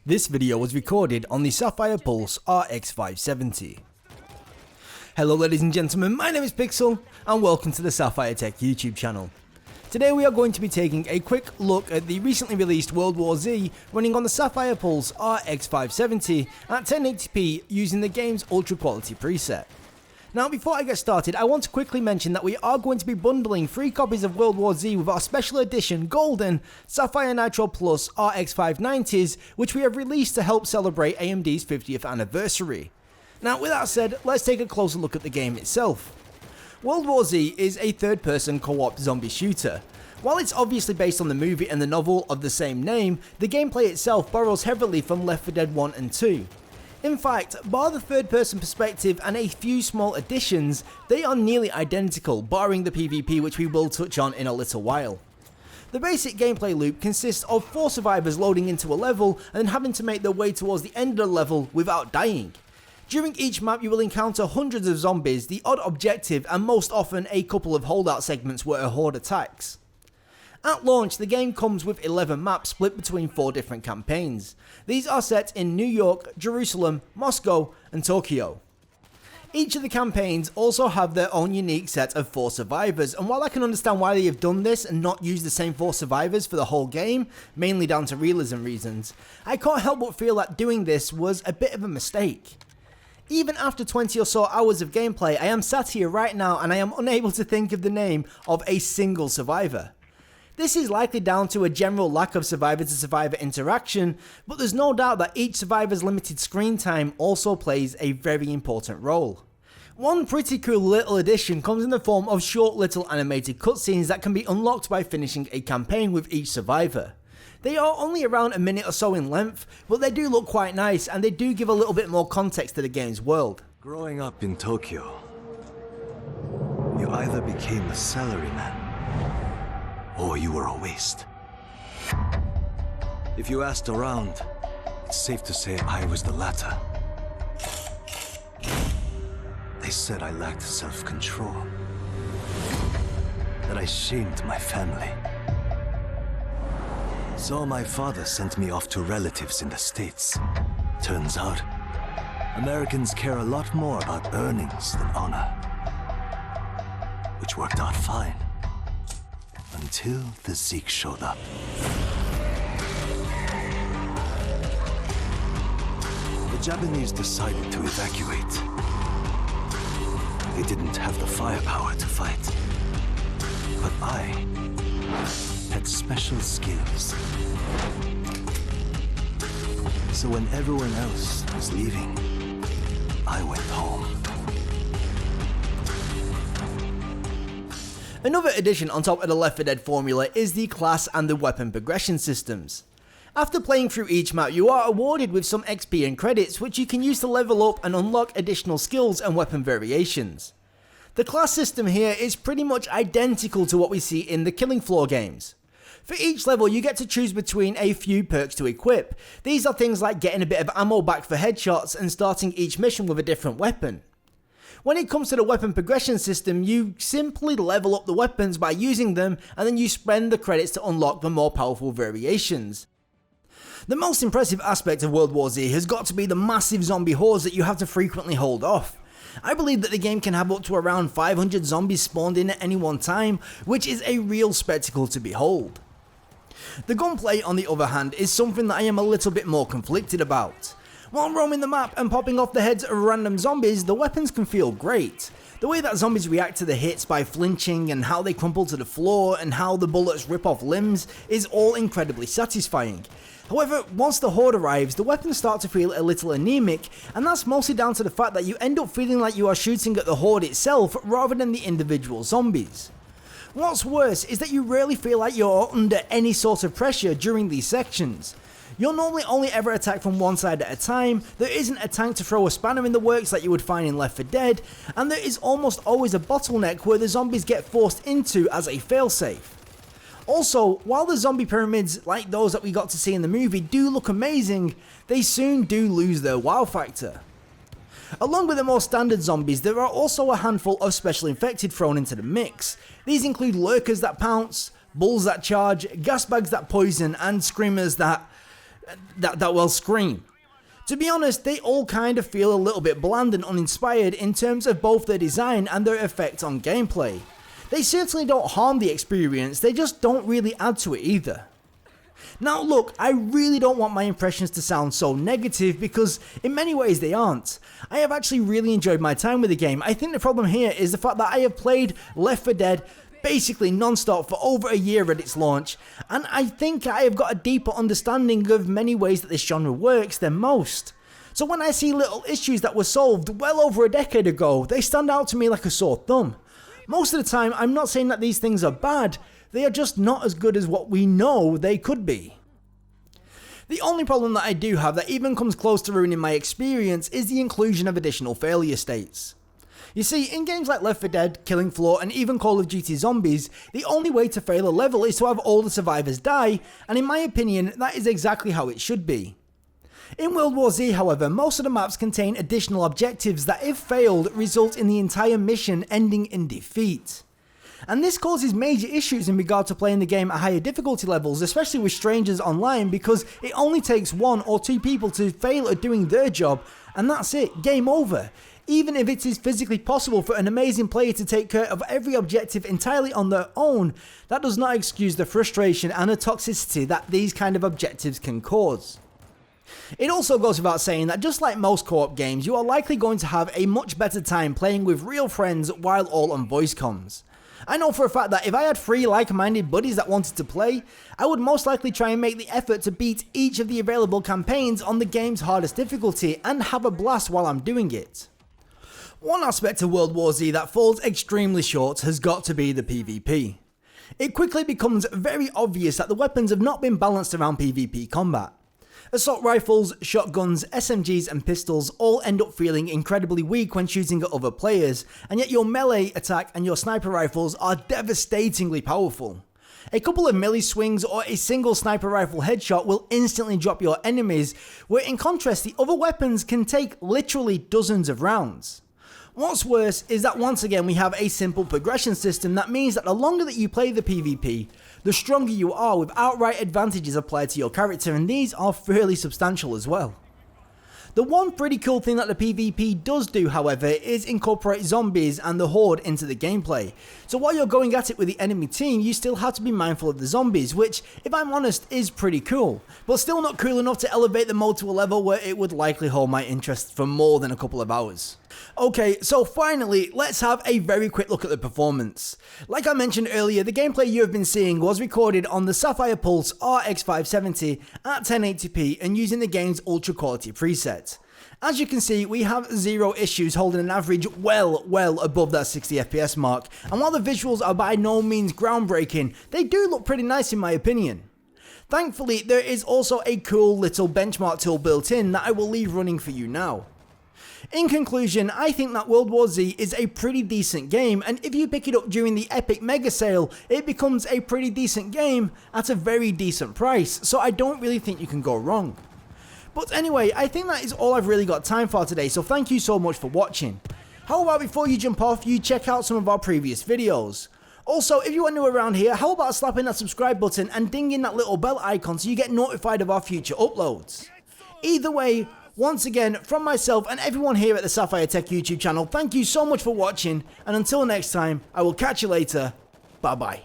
This video was recorded on the Sapphire Pulse RX 570. Hello ladies and gentlemen, my name is Pixel and welcome to the Sapphire Tech YouTube channel. Today we are going to be taking a quick look at the recently released World War Z running on the Sapphire Pulse RX 570 at 1080p using the game's ultra quality preset. Now before I get started, I want to quickly mention that we are going to be bundling 3 copies of World War Z with our special edition golden Sapphire Nitro RX 590s, which we have released to help celebrate AMD's 50th anniversary. Now with that said, let's take a closer look at the game itself. World War Z is a third-person co-op zombie shooter. While it's obviously based on the movie and the novel of the same name, the gameplay itself borrows heavily from Left 4 Dead 1 and 2. In fact, bar the third-person perspective and a few small additions, they are nearly identical, barring the PvP, which we will touch on in a little while. The basic gameplay loop consists of 4 survivors loading into a level and then having to make their way towards the end of the level without dying. During each map you will encounter hundreds of zombies, the odd objective, and most often a couple of holdout segments where a horde attacks. At launch, the game comes with 11 maps split between 4 different campaigns. These are set in New York, Jerusalem, Moscow, and Tokyo. Each of the campaigns also have their own unique set of 4 survivors, and while I can understand why they have done this and not used the same 4 survivors for the whole game, mainly down to realism reasons, I can't help but feel that doing this was a bit of a mistake. Even after 20 or so hours of gameplay, I am sat here right now and I am unable to think of the name of a single survivor. This is likely down to a general lack of survivor-to-survivor interaction, but there's no doubt that each survivor's limited screen time also plays a very important role. One pretty cool little addition comes in the form of short little animated cutscenes that can be unlocked by finishing a campaign with each survivor. They are only around a minute or so in length, but they do look quite nice and they do give a little bit more context to the game's world. Growing up in Tokyo, you either became a salaryman or you were a waste. If you asked around, it's safe to say I was the latter. They said I lacked self-control, that I shamed my family. So my father sent me off to relatives in the States. Turns out, Americans care a lot more about earnings than honor. Which worked out fine. Until the Zeke showed up. The Japanese decided to evacuate. They didn't have the firepower to fight. But I had special skills. So when everyone else was leaving, I went home. Another addition on top of the Left 4 Dead formula is the class and the weapon progression systems. After playing through each map, you are awarded with some XP and credits which you can use to level up and unlock additional skills and weapon variations. The class system here is pretty much identical to what we see in the Killing Floor games. For each level you get to choose between a few perks to equip. These are things like getting a bit of ammo back for headshots and starting each mission with a different weapon. When it comes to the weapon progression system, you simply level up the weapons by using them and then you spend the credits to unlock the more powerful variations. The most impressive aspect of World War Z has got to be the massive zombie hordes that you have to frequently hold off. I believe that the game can have up to around 500 zombies spawned in at any one time, which is a real spectacle to behold. The gunplay, on the other hand, is something that I am a little bit more conflicted about. While roaming the map and popping off the heads of random zombies, the weapons can feel great. The way that zombies react to the hits by flinching and how they crumple to the floor and how the bullets rip off limbs is all incredibly satisfying. However, once the horde arrives, the weapons start to feel a little anemic, and that's mostly down to the fact that you end up feeling like you are shooting at the horde itself rather than the individual zombies. What's worse is that you rarely feel like you're under any sort of pressure during these sections. You'll normally only ever attack from one side at a time, there isn't a tank to throw a spanner in the works like you would find in Left 4 Dead, and there is almost always a bottleneck where the zombies get forced into as a failsafe. Also, while the zombie pyramids like those that we got to see in the movie do look amazing, they soon do lose their wow factor. Along with the more standard zombies, there are also a handful of special infected thrown into the mix. These include lurkers that pounce, bulls that charge, gas bags that poison, and screamers that that will scream. To be honest, they all kind of feel a little bit bland and uninspired in terms of both their design and their effect on gameplay. They certainly don't harm the experience, they just don't really add to it either. Now look, I really don't want my impressions to sound so negative because in many ways they aren't. I have actually really enjoyed my time with the game. I think the problem here is the fact that I have played Left 4 Dead basically non-stop for over a year at its launch, and I think I have got a deeper understanding of many ways that this genre works than most. So when I see little issues that were solved well over a decade ago, they stand out to me like a sore thumb. Most of the time, I'm not saying that these things are bad, they are just not as good as what we know they could be. The only problem that I do have that even comes close to ruining my experience is the inclusion of additional failure states. You see, in games like Left 4 Dead, Killing Floor and even Call of Duty Zombies, the only way to fail a level is to have all the survivors die, and in my opinion, that is exactly how it should be. In World War Z, however, most of the maps contain additional objectives that, if failed, result in the entire mission ending in defeat. And this causes major issues in regard to playing the game at higher difficulty levels, especially with strangers online, because it only takes 1 or 2 people to fail at doing their job, and that's it, game over. Even if it is physically possible for an amazing player to take care of every objective entirely on their own, that does not excuse the frustration and the toxicity that these kind of objectives can cause. It also goes without saying that just like most co-op games, you are likely going to have a much better time playing with real friends while all on voice comms. I know for a fact that if I had 3 like-minded buddies that wanted to play, I would most likely try and make the effort to beat each of the available campaigns on the game's hardest difficulty and have a blast while I'm doing it. One aspect of World War Z that falls extremely short has got to be the PvP. It quickly becomes very obvious that the weapons have not been balanced around PvP combat. Assault rifles, shotguns, SMGs and pistols all end up feeling incredibly weak when shooting at other players, and yet your melee attack and your sniper rifles are devastatingly powerful. A couple of melee swings or a single sniper rifle headshot will instantly drop your enemies, where in contrast the other weapons can take literally dozens of rounds. What's worse is that once again we have a simple progression system that means that the longer that you play the PvP, the stronger you are, with outright advantages applied to your character, and these are fairly substantial as well. The one pretty cool thing that the PvP does do, however, is incorporate zombies and the horde into the gameplay. So while you're going at it with the enemy team, you still have to be mindful of the zombies, which, if I'm honest, is pretty cool, but still not cool enough to elevate the mode to a level where it would likely hold my interest for more than a couple of hours. Okay, so finally, let's have a very quick look at the performance. Like I mentioned earlier, the gameplay you have been seeing was recorded on the Sapphire Pulse RX 570 at 1080p and using the game's ultra quality preset. As you can see, we have 0 issues, holding an average well above that 60 FPS mark, and while the visuals are by no means groundbreaking, they do look pretty nice in my opinion. Thankfully, there is also a cool little benchmark tool built in that I will leave running for you now. In conclusion, I think that World War Z is a pretty decent game, and if you pick it up during the Epic Mega Sale, it becomes a pretty decent game at a very decent price, so I don't really think you can go wrong. But anyway, I think that is all I've really got time for today, so thank you so much for watching. How about before you jump off, you check out some of our previous videos. Also, if you are new around here, how about slapping that subscribe button and dinging that little bell icon so you get notified of our future uploads. Either way, once again, from myself and everyone here at the Sapphire Tech YouTube channel, thank you so much for watching, and until next time, I will catch you later. Bye bye.